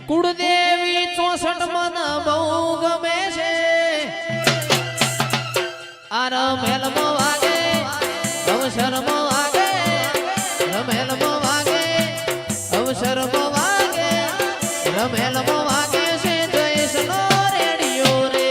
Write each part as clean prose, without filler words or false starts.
કુળદેવી 64 મન બહુ ગમે છે આ રમેલમાં વાગે અવસરમાં વાગે રમેલમાં વાગે અવસરમાં વાગે રમેલમાં વાગે છે જયેશનો રેડિયો રે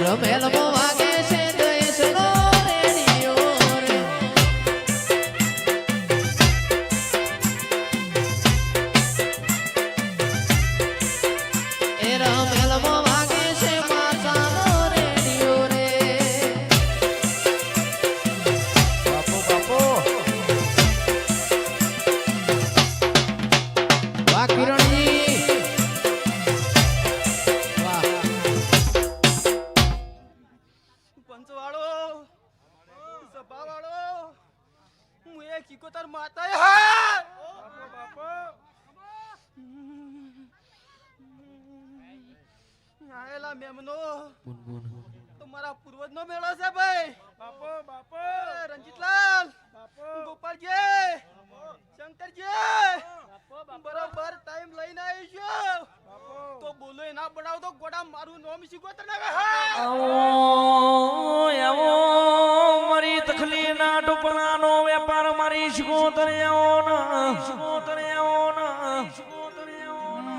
રમેલમાં વાગે છે જયેશનો રેડિયો રે એ રમેલમાં વાગે છે માતાનો રેડિયો રે બાપો બાપો વાહ કિરણજી વાહ પંચવાળો સભાવાળો હું એક ચિકોતર માતા હા બાપો આયેલા મેમનો તો મારા પૂર્વજનો મેળો છે ભાઈ બાપો બાપો રંજીતલાલ બાપો ગોપાલજી શંકરજી બરોબર ટાઈમ લઈને આવી છું તો બોલો ના બનાવતો ગોડા મારું નામ ચિકોતર ના આવો મારી તખલીના ટુકડાનો વેપાર મારી શિકોતર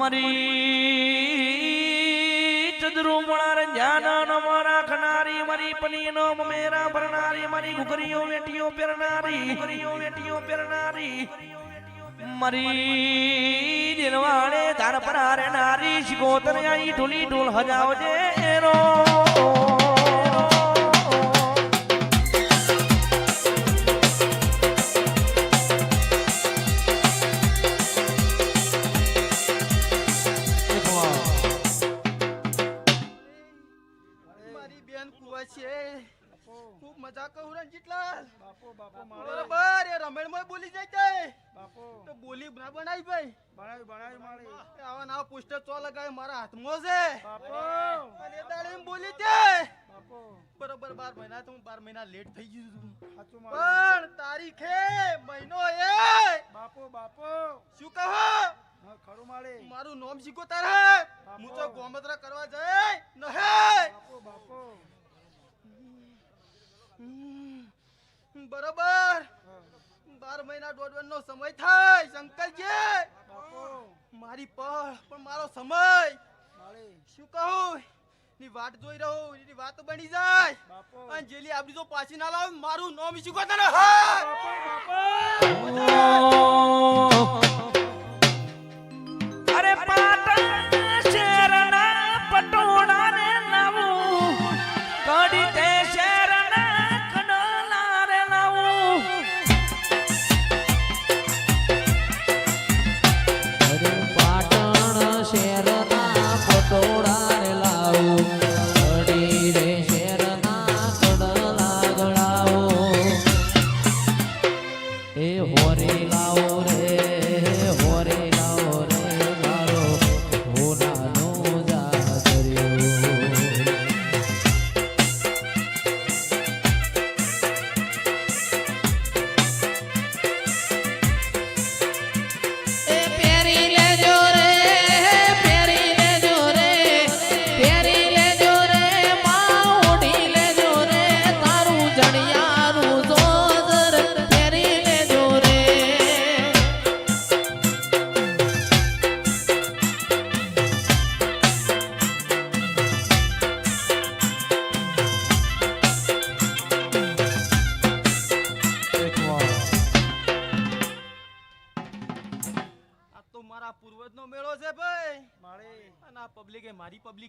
મારી ચદરુમણા રંજાના નમ રાખનારી મારી પનીનો મેરા ભરનારી મારી ઘુઘરીઓ વેટીઓ પહેરનારી મારી દિલવાળે ધાર પર નારી શિકોતર આઈ ઢોલી ઢોલ હજાવજે એનો મારી બેન કુવા છે ખૂબ મજા કહું રંજીતલાલ બાપો બાપો બરોબર એ રમેણમાં બોલી જાય છે બાપો તો બોલી ના બનાવી ભાઈ બનાવી મારી આવા ના પોસ્ટર ચો લગાવે મારા હાથમાં છે બાપો અને દાડીમ બોલી છે બાપો બરોબર 12 મહિના તો હું 12 મહિના લેટ થઈ ગયું છું સાચું પણ તારીખે મહિનો એ બાપો શું કહો ખરું મારે મારું નામ શીખોતર હે હું તો ગોમત્રા કરવા જાય નહીં બાપો બરોબર 12 મહિના દોઢ નો સમય થાય શંકરજી મારી પણ મારો સમય શું કહું ની વાટ જોઈ રહ્યો એની વાત બની જાય અને જેલી આપડી તો પાછી ના લાવ મારું નામ શીખોતર અરે પાટણ શેરના પટોળા ને લાવું કડી તે શેરના કડલા રે લાવું અરે પાટણ શહેરના પટોળા રે લાવું અડી રે શહેરના કડલા ગળાવો એ હોરી લાવો રે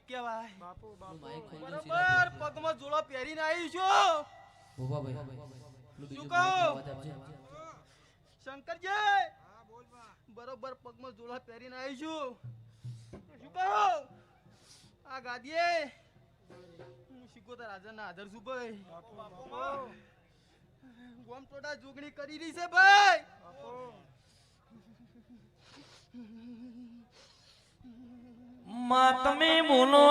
કહેવાય. માઈક ખોલ દો, બરોબર પગમાં જોડો પહેરીને આવી છું. શું કહું? શંકરજી બરોબર પગમાં જોડો પહેરીને આવી છું. શું કહું? આ ગાદીએ હું શીખોતર હાજરના હાજર છું ભાઈ. ગોમ ટોડા જોગણી કરી રહી છે ભાઈ. માં તમે બોલો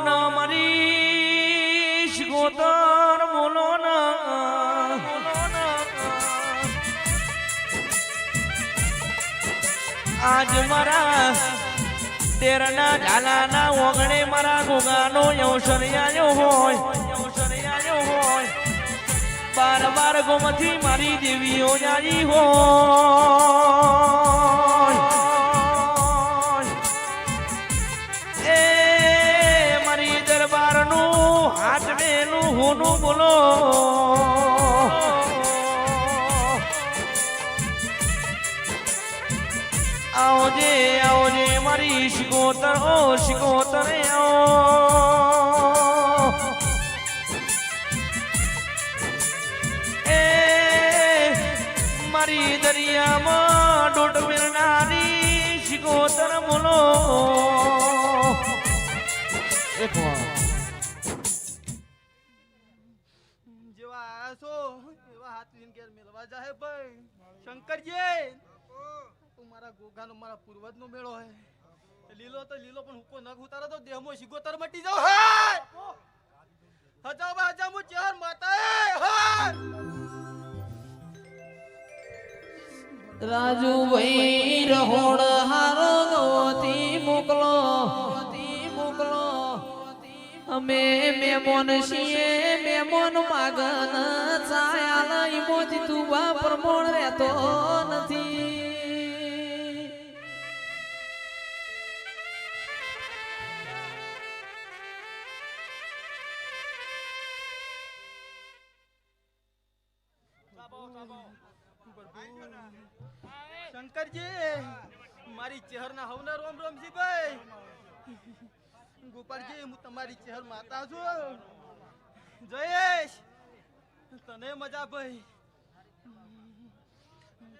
ના મારી શિકોતર બોલો ના. આજ મારા તેરના ઝાલાના ઓગણે મારા ગોગાનો અવસર આવ્યો હોય. બાર બાર ગોમથી મારી દેવીઓ જાજી હોય. એ મારી દરબારનું હાથ મેલું હોનું બોલો. આવજે આવજે મારી શિકોતર ઓ શિકોતર આવો. એ મારી દરિયામાં ડોટ મેળનારી શિકોતર બોલો. જેવા આયા છો એવા હાથ લઈને ઘેર મેળવા જાહે ભાઈ. શંકરજી તું મારા ગોગાનો મારા પૂર્વજનો મેળો હે. લીલો તો લીલો પણ હુકો નખ ઉતારો તો દેહમાં શિકોતર મટી જાવ હે. હજાબા હજામુ ચાર માતા હે. રાજુભાઈ રહોડ હારો ગોતી મોકલો. અમે મેમોન છીએ મેમોન માગન ચાયા લઈ મોતી તું બા પ્રમોણ રહેતો નથી. શંકરજી મારી ચહેરના હવના રોમ રોમજી ભાઈ. ગોપાલજી હું તમારી ચહેર માતા છું. જયેશ તને મજા ભાઈ.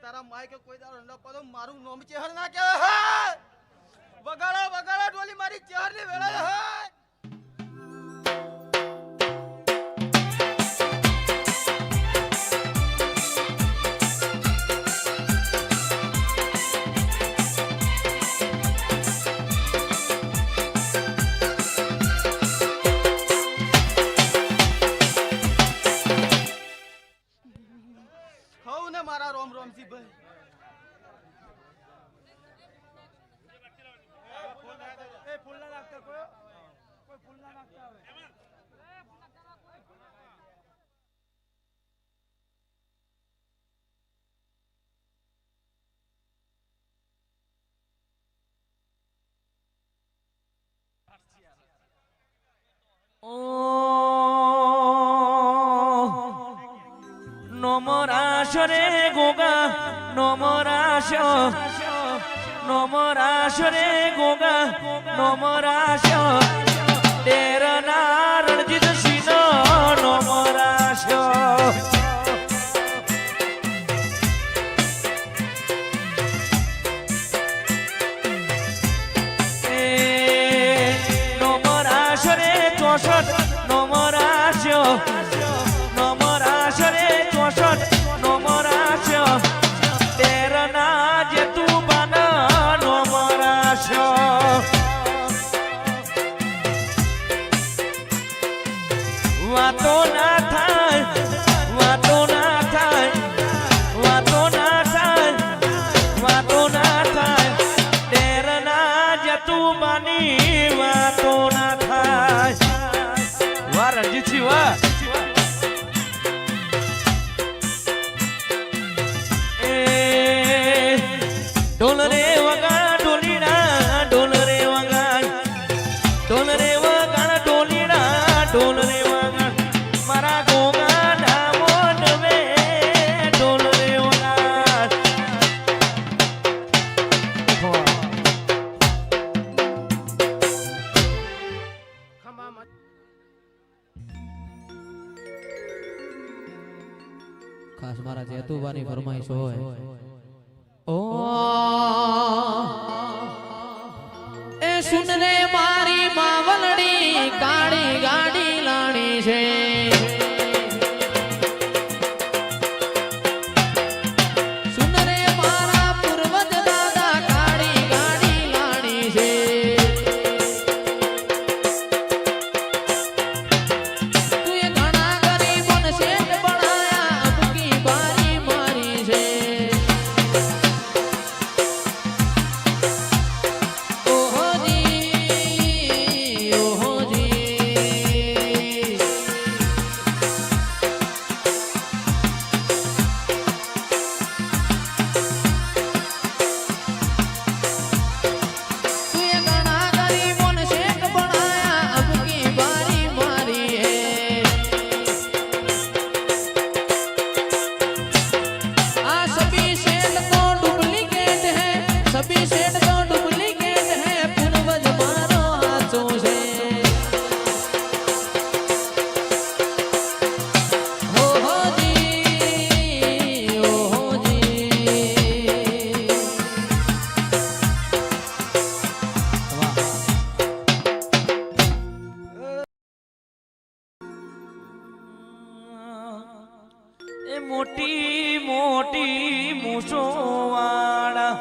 તારા માય કે કોઈ દાડો ન પડો મારું નામ ચહેર ના કહેવાય. વગાડો વગાડો ડોલી મારી ચહેરની વેળા હે. મારા રોમ રોમજી ભાઈ. ફૂલ ના નાખતા કોઈ ફૂલ ના નાખતા આવે. નમરાશ રે ગોગા નમરાશ. નમરાશ રે ગોગા નમરાશ. તેરના રણજીત સિંહ નમરાશ. નમરાશ રે 64 નમરાશ. નમરાશ રે 64 નમરાશ. તેરના જે તું બન નમરાશ. વાતો ના થાય વાતો ના થાય વાતો ના થાય વાતો ના થાય. તેરના જે તું બની વાતો ના થાય. વાહ રણજીતસિંહ વાહ. ઢોલ રે વગાડ ઢોલીડા ઢોલ રે વગાડ ઢોલ રે વગાડ ઢોલીડા ઢોલ રે વગાડ. મારા ગોગા નામો નવે ઢોલ રે વગાડ. ખાસ મારા જેતુબાની ફરમાઈશ હોય ઓ એ સુન રે મારી માવલડી કાળી ગાડી લાણી છે સુન રે મારા પૂર્વજ દાદા કાળી ગાડી લાણી છે તું એ ઘણા ગરીબોને શેઠ બનાયા અબકી બારી મારી છે सभी सेठ तो डुप्लीकेट है पूर्वज मारो हाथों से हो जी ओ जी એ મોટી મોટી મૂછોવાળા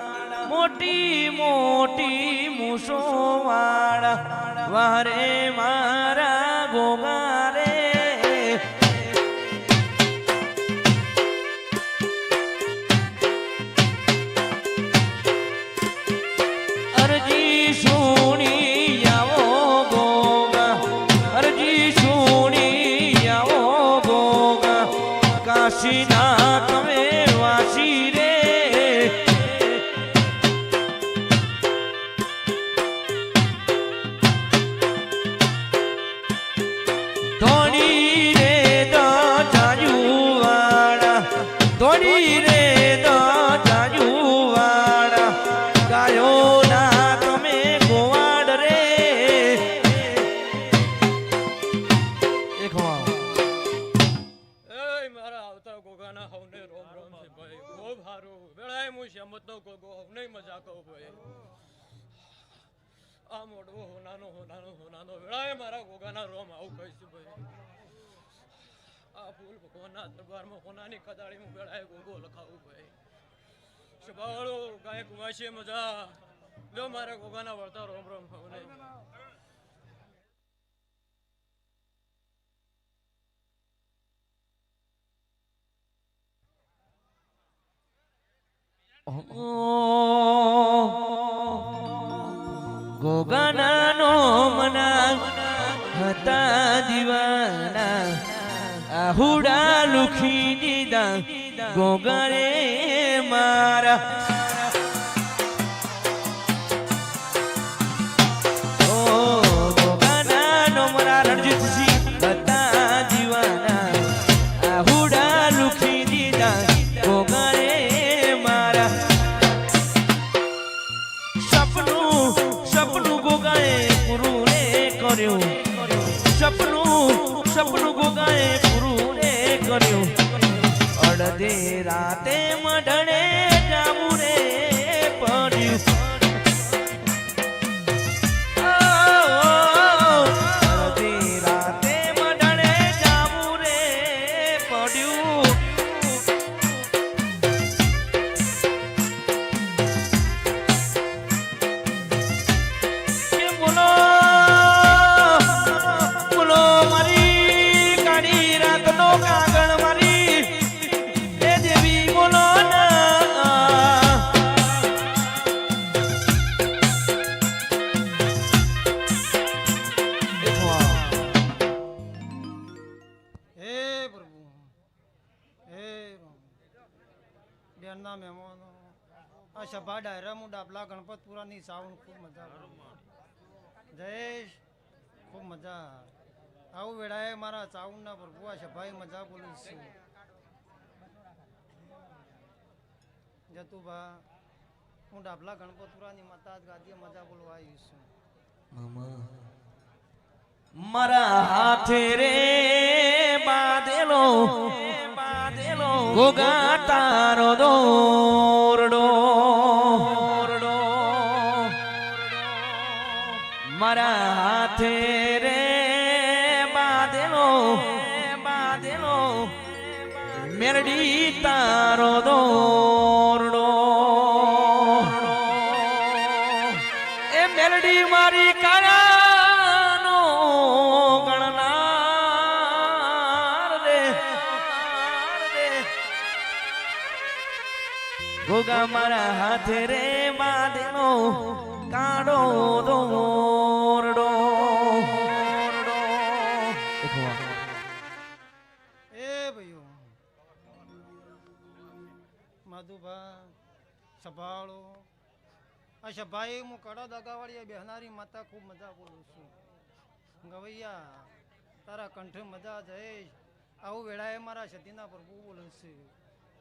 મોટી મોટી મૂછોવાળા વારે મારા ગોગા રે અરજી સુણી આવો ગોગા અરજી સુણી આવો ગોગા કાશીના તમે વાસી રે ધોણી રે દો જાજુવાળા ધોણી રે દો જાજુવાળા ગાયો ના તમે ગોવાડ રે એક મારા આવતા ગોગાના હવને રોમ રોમ છે ભાઈ ખૂબ સારું વેળાએ હું શમતનો ગોગો હવને મજા કહું ભાઈ આ મોડવો હોનાનો વેળાએ મારા ગોગાના રોમ આવું કહીશું ભાઈ આ ફૂલ ભગવાનના દરબારમાં હોનાની કદાળી હું વેળાએ ગોગો લખાવું ભાઈ સભાવાળો ગાય કુવાશી મજા લો મારા ગોગાના વળતા રોમ રોમ હવને ગોગાના નો મના હતા દીવાના આહુડા લુખી દીધા ગોગા રે મારા ઓ ગોગાના નો મના રણજીતસિંહ હતા દીવાના આહુડા લુખી દીધા ગોગા રે મારા સપનું ગોગાએ પૂરું રે કર્યું સપનું ગોગાએ પૂરું રે કર્યું અડધે રાતે મઢડે જાવું રે પડ્યું અડધે રાતે મઢડે જાવું રે પડ્યું કાગળ મારી એ દેવી બોલો હે પ્રભુ હે બેનના મહેમાનો આ સભા ડાયરામુ ડાબલા ગણપતપુરાની સાવન ખૂબ મજા જયેશ ખૂબ મજા આવું વેળાએ મારા ચાઉનના પ્રભુ આ સભાઈ મજા બોલીશ જતુભા હું ડાબલા ગણપતપુરાની માતા ગાદીએ મજા બોલવા આવ્યું છું મારા હાથે રે બાંધેલો ગોગા તારો દોરડો મારા હાથે રે બાંધેલો મેરડી તારો દોરડો એ મેરડી મારી કાયાનો ગણનાર રે ગોગા મારા હાથે રે બાંધેલો કાળો દોરડો એ ભાઈઓ માધુભા સભાળો આ સભાએ હું કડા દગાવાળી બેહનારી માતા ખૂબ મજા બોલું છું ગવૈયા તારા કંઠે મજા જઈશ આવું વેળાએ મારા સતીના પ્રભુ બોલું છું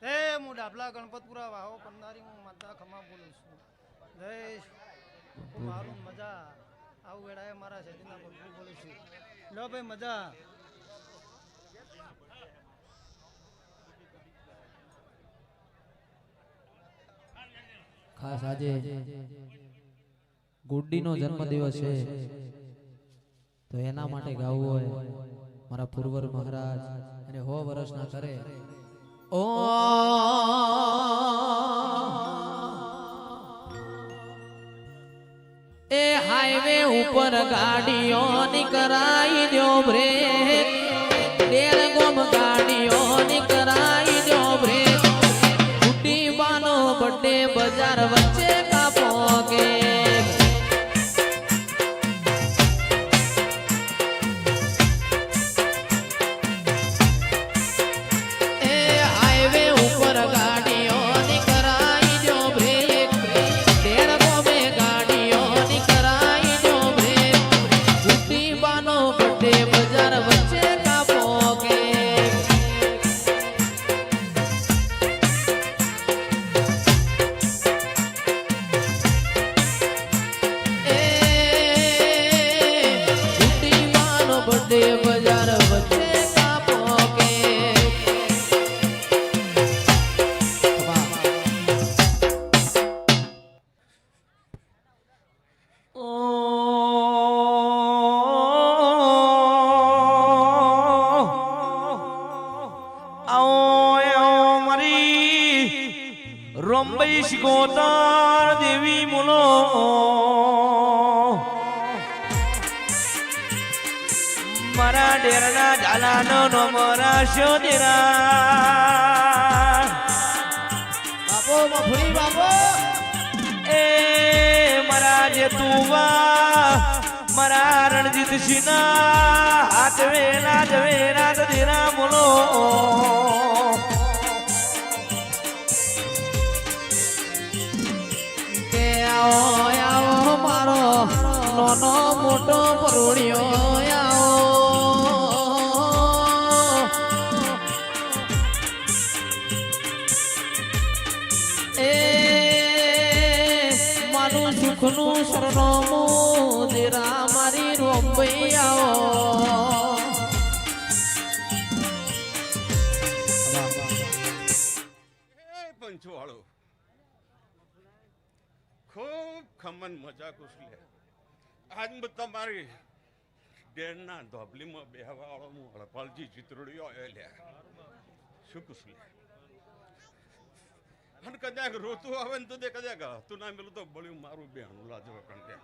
હે હું ડાબલા ગણપતપુરા વાહો કરનારી હું માતા ખમા બોલું છું જઈશ ખૂબ મારું મજા આવું વેળાએ મારા સતીના પ્રભુ બોલું છું લો ભાઈ મજા ખાસ આજે ગુડ્ડીનો જન્મદિવસ છે તો એના માટે ગાવું હોય મારા પૂર્વર મહારાજ અને 100 વર્ષના કરે ઓ એ હાઈવે ઉપર ગાડીઓ નીકળાઈ દો બ્રેક ડેર ગોમ ગાડીઓ નીકળાઈ દો બ્રેક ગુડ્ડી બાનો બર્થડે બજાર વચ્ચે કાપો કે એ હાઈવે ઉપર ગાડીઓ નીકળાઈ દો બ્રેક ડેર ગોમે ગાડીઓ નીકળાઈ દો બ્રેક ગુડ્ડી બાનો બર્થડે બજાર વચ્ચે કાપો કે બર્થડે બજાર વચ્ચે કાપો કે ઓ આઓ મારી રોંબઈ શિકોતર દેવી મુલો મારા ડેરના ઝાલાનો નમરા શોધરા બાપો મફળી બાપો એ મારા જે તુવા મારા રણજીત સિંહના હાથ વેલા જવેરા તદેરા બોલો કે આવો મારો નાનો મોટો પરોળિયો આવો એ મારું સુખનું સરનામું દેરા મારી રોંબઈ આવો પંચવાળો ખૂબ ખમન મજા કુશલે આજ તમારી ડેરના ધોબલીમાં બેહવાળો હું હળપાલજી ચિત્રોડીઓ લ્યા શું કુશલે અને કદાચ રોતું આવે ને તો દે કદાચ તું ના મેલું તો બળ્યું મારું બેહણું લાજવા કંટે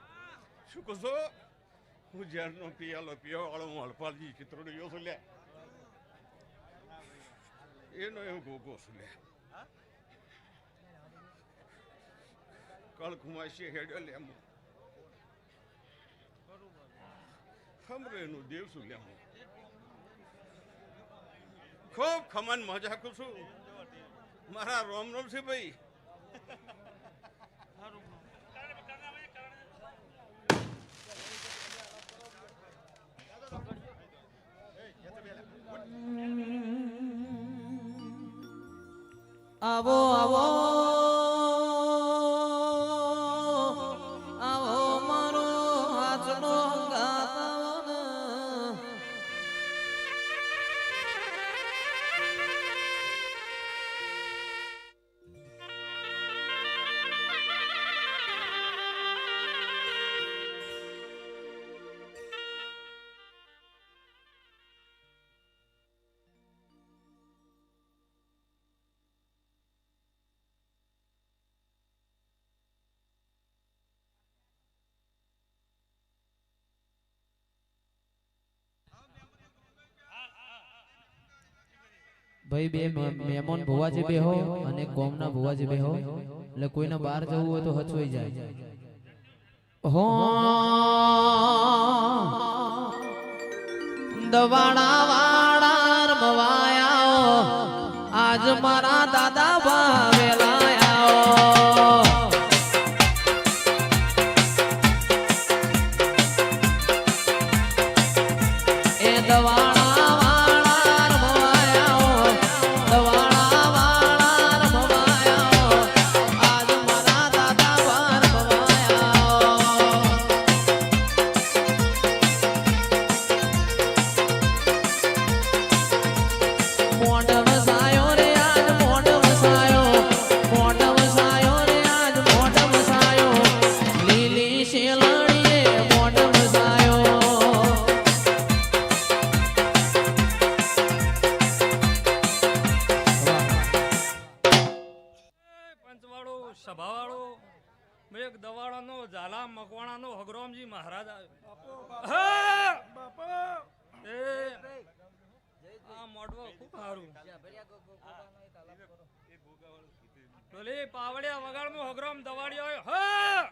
શું કહો છો હું ઝેરનો પિયાલો પીવાવાળો હું હળપાલજી ચિત્રોડીઓ છું લ્યા એનો એવું ગોગો છું લ્યા કળકુમાસી હેડ્યો લેમો ખમરેનું દેવ શું લેમો ખૂબ ખમન મજા કરું છું મારા રોમ રોમ છે ભાઈ આવો આવો આવો મારો હાથનો ગાતાવન ભાઈ બે મહેમાન ભુવાજી બેહો અને ગોમના ભુવાજી બેહો એટલે કોઈને બહાર જવું હોય તો હચવાઈ જાય હો દવાડા વાડા રમવાયા આજ મારા દાદા ભાવેલાયા એ દવાડા વાડા રમવાયા દવાડા વાડા રમવાયા આજ મારા દાદા ભાવેલાયા મોઢ વસાયો રે આજ મોઢ વસાયો રે આજ મોઢ વસાયો લીલી શેલડીએ મોઢ વસાયો પંચવાળો સભાવાળો મેઘ દવાડાનો ઝાલા મકવાણાનો હગરોમજી મહારાજ આવ્યો એ આ મોઢવો ખૂબ સારું ભલે પાવડિયા વગાડમાં હગરોમ દવાડી આવ્યો હા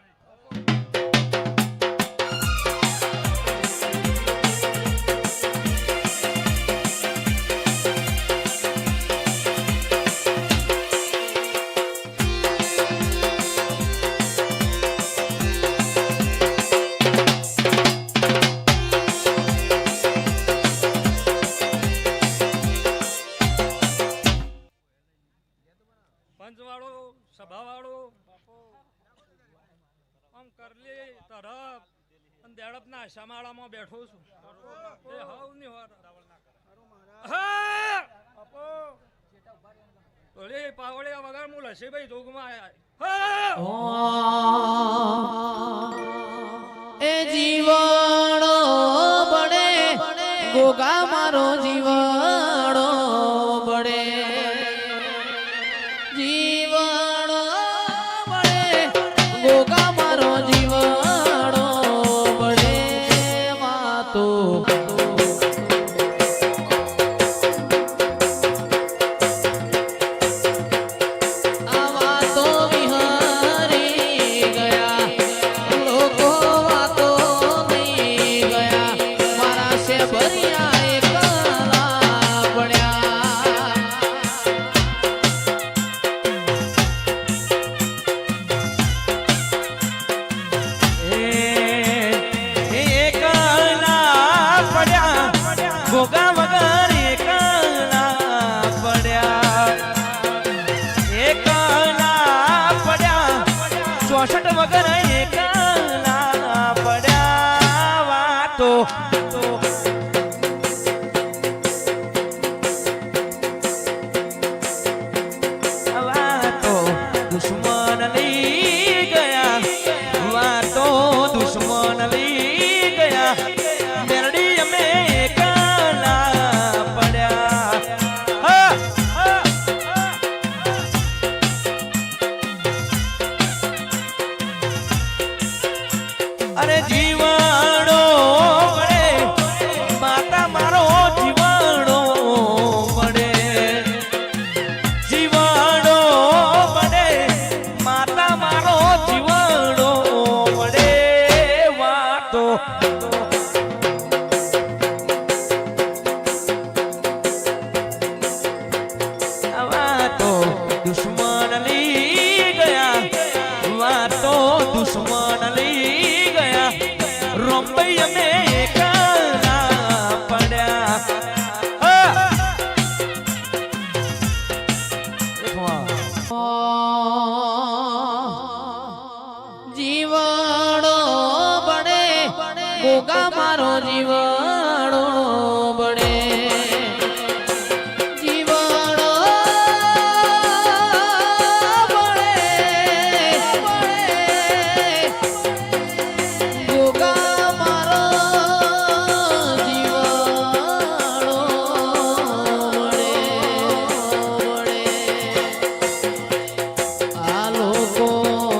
પંચવાળો સભાવાળો આમ કરલી તરફ અને દેડપના શમાળામાં બેઠો છું એ હાવની વાર હા ઓલે પાવડિયા વગર હું લસીભાઈ જોગમાં આયા એ જીવણો બડે ગોગા મારો જીવણો બડે જીવણો બડે ગોગા મારો જીવણો બડે વાતો આ વાતો વિહરી ગયા લોકો વાતો નહીં ગયા મારા સે ભર્યા એકલા પડ્યા ગોગા વગર એકલા પડ્યા ચોસઠ વગર એકલા પડ્યા વાતો વાતો દુશ્મન લઈ ગયા વાતો દુશ્મન લઈ ગયા મેરડી અમે એકલા પડ્યા હા હા અરે જીવાણો પડે માતા મારો જીવાણો પડે જીવાણો પડે માતા મારો જીવાણો પડે વાતો વાતો દુશ્મન લઈ ગયા વાતો દુશ્મન લઈ ગયા રોંબઈ અમે એકલા પડ્યા હા જીવણો બડે ગોગા મારો જીવણો બડે જીવણો બડે ગોગા મારો જીવણો બડે આ લોકો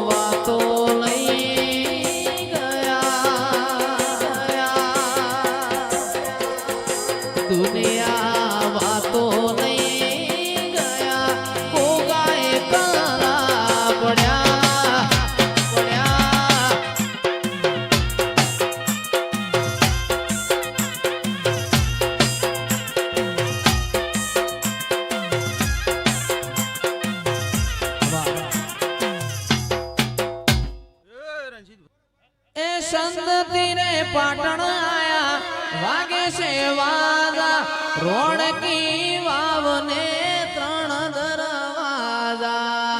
વાતો લઈ ગયા તીરે પાટણ આયા વાગે છે વાજા રોણકી વાવને 3 દરવાજા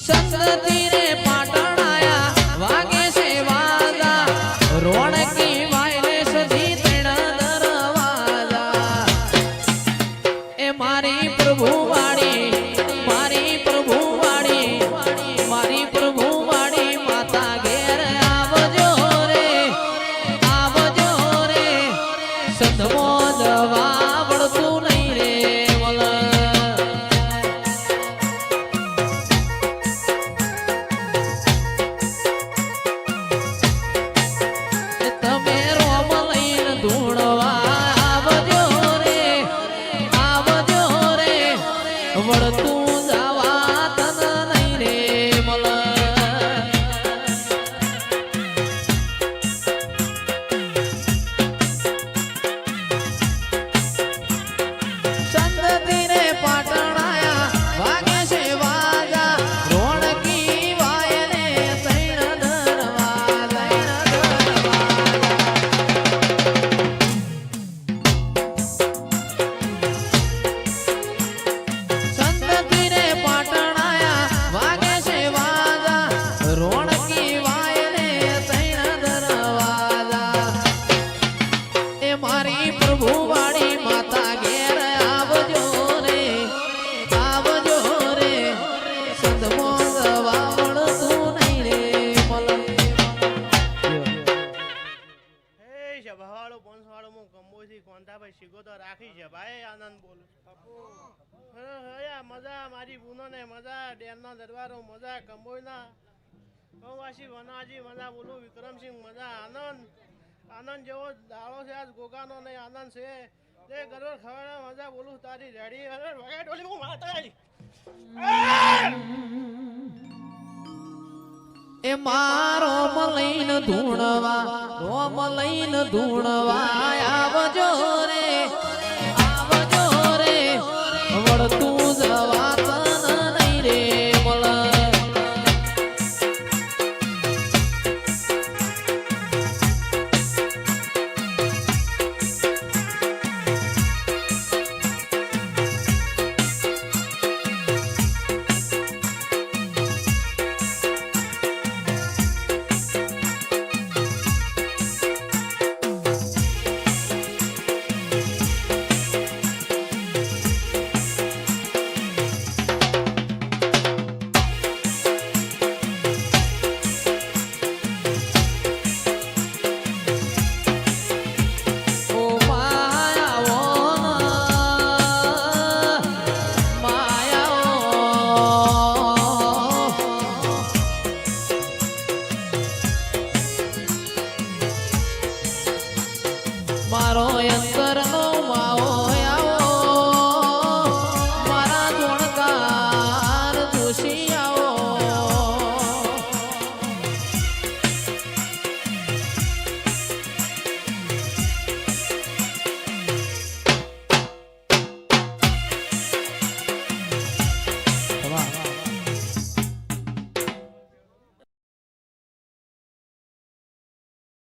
સંત તીરે પાટણ આયા વાગે છે વાજા રોણકી વાયલે સધી 3 દરવાજા એ મારી પ્રભુ વાળી મારી પ્રભુ વાળી મારી પ્રભુ વાળી માતા ઘેર આવજો રે સંતમો દવા વળતું નહીં રે તમે રોમ લઈને ધૂણવા આવજો રે વળતું જવા તન નહીં રે મલ સંતતી રે પાટણ આયા વાગે છે વાજા રોણકી વાયને 3 દરવાજા સંતતી રે પાટણ આયા વાગે છે વાજા રોણકી વાયને 3 દરવાજા એ મારી પ્રભુ વાળી માતા ઘેર આવજો રે સંતમો દવા વળતું નહીં રે મલ હે સભાવાળો પંચવાળો હું કંબોજી કોંતાભાઈ શીગોતો રાખી છે ભાઈ આનંદ બોલું મજા મારી બુનોને મજા ડેમના દરબારો મજા કંબોઈના કંવાસી વનાજી મજા બોલું વિક્રમસિંહ મજા આનંદ જેવો દાડો છે આજ ગોગાનો ને આનંદ છે જે ગરબર ખવડા મજા બોલું તારી રેડી અરે વગા ડોલી હું માતા એ મારો મલૈન ધૂણવા આવજો રે વળતું જવા તન નહીં રે મલ મારો અંત